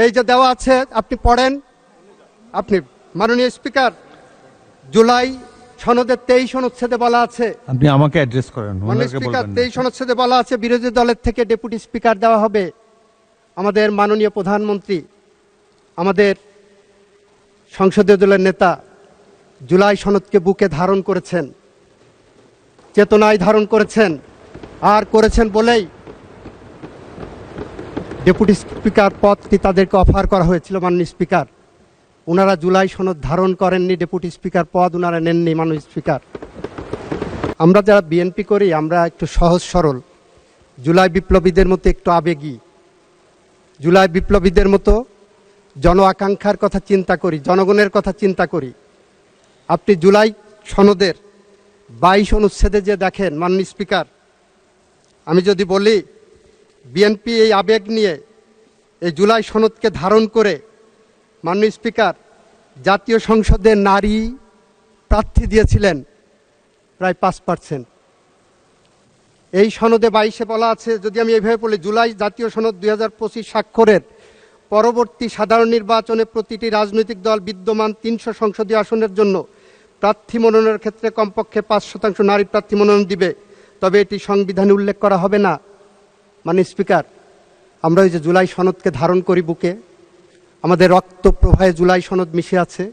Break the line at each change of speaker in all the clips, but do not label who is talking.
এই যে দেওয়া আছে আপনি পড়েন। আপনি মাননীয় স্পিকার, জুলাই সনদের 23 অনুচ্ছেদে বলা আছে,
আপনি আমাকে অ্যাড্রেস করেন,
মাননীয়
ওনাকে
স্পিকার,
বলবেন না।
23 অনুচ্ছেদে বলা আছে বিরোধী দলের থেকে ডেপুটি স্পিকার দেওয়া হবে। আমাদের মাননীয় প্রধানমন্ত্রী, আমাদের সংসদীয় দলের নেতা জুলাই সনদকে বুকে ধারণ করেছেন, চেতনায় ধারণ করেছেন, আর করেছেন বলেই ডেপুটি স্পিকার পদটি তাদেরকে অফার করা হয়েছিল। মাননীয় স্পিকার, ওনারা জুলাই সনদ ধারণ করেননি, ডেপুটি স্পিকার পদ ওনারা নেননি। মাননীয় স্পিকার, আমরা যারা বিএনপি করি আমরা একটু সহজ সরল, জুলাই বিপ্লবীদের মতো একটু আবেগী, জুলাই বিপ্লবীদের মতো জন আকাঙ্ক্ষার কথা চিন্তা করি, জনগণের কথা চিন্তা করি। আপনি জুলাই সনদের 22 অনুচ্ছেদে যে দেখেন, মাননীয় স্পিকার, আমি যদি বলি বিএনপি এই আবেগ নিয়ে এই জুলাই সনদকে ধারণ করে মাননীয় স্পিকার জাতীয় সংসদে নারী প্রার্থী দিয়েছিলেন প্রায় 5%। এই সনদে 22-এ বলা আছে, যদি আমি এইভাবে বলি, জুলাই জাতীয় সনদ 2025 স্বাক্ষরের পরবর্তী সাধারণ নির্বাচনে প্রতিটি রাজনৈতিক দল বিদ্যমান 300 সংসদীয় আসনের জন্য প্রার্থী মনোনয়নের ক্ষেত্রে কমপক্ষে 5% নারী প্রার্থী মনোনয়ন দিবে, তবে এটি সংবিধানে উল্লেখ করা হবে না। মাননীয় স্পিকার, আমরা ওই যে জুলাই সনদকে ধারণ করি বুকে, আমাদের রক্ত প্রবাহে জুলাই সনদ মিশে আছে,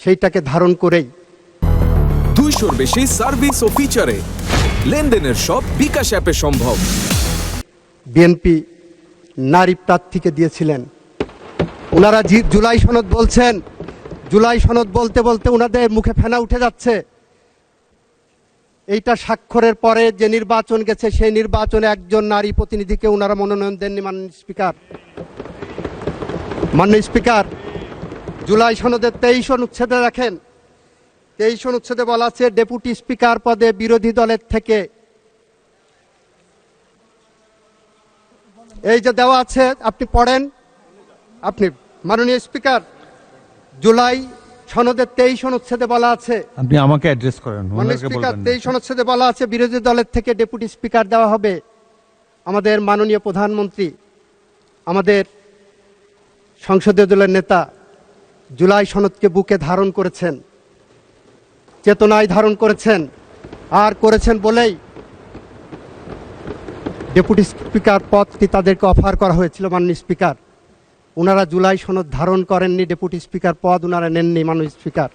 সেইটাকে ধারণ করেই
200-র বেশি সার্ভিস ও ফিচারে লেনদেনের সব বিকাশ অ্যাপে সম্ভব।
বিএনপি নারী প্রার্থীকে দিয়েছিলেন। ওনারা জুলাই সনদ বলছেন, জুলাই সনদ বলতে বলতে ওনাদের মুখে ফেনা উঠে যাচ্ছে। এইটা স্বাক্ষরের পরে যে নির্বাচন গেছে, সেই নির্বাচনে একজন নারী প্রতিনিধিকে ওনারা মনোনয়ন দেননি। মাননীয় স্পিকার, মাননীয় স্পিকার, জুলাই সনদের 23 অনুচ্ছেদে রাখেন, 23 অনুচ্ছেদে বলা আছে ডেপুটি স্পিকার পদে বিরোধী দলের থেকে, এই যে দেওয়া আছে আপনি পড়েন। আপনি মাননীয় স্পিকার, জুলাই সনদের 23 অনুচ্ছেদে বলা আছে,
আপনি আমাকে অ্যাড্রেস করেন,
মাননীয়
ওনাকে
স্পিকার,
বলবেন না।
23 অনুচ্ছেদে বলা আছে বিরোধী দলের থেকে ডেপুটি স্পিকার দেওয়া হবে। আমাদের মাননীয় প্রধানমন্ত্রী, আমাদের সংসদীয় দলের নেতা জুলাই সনদকে বুকে ধারণ করেছেন, চেতনায় ধারণ করেছেন, আর করেছেন বলেই ডেপুটি স্পিকার পদটি তাদেরকে অফার করা হয়েছিল। মাননীয় স্পিকার, ওনারা জুলাই সনদ ধারণ করেননি, ডেপুটি স্পিকার পদ ওনারা নেননি। মাননীয় স্পিকার।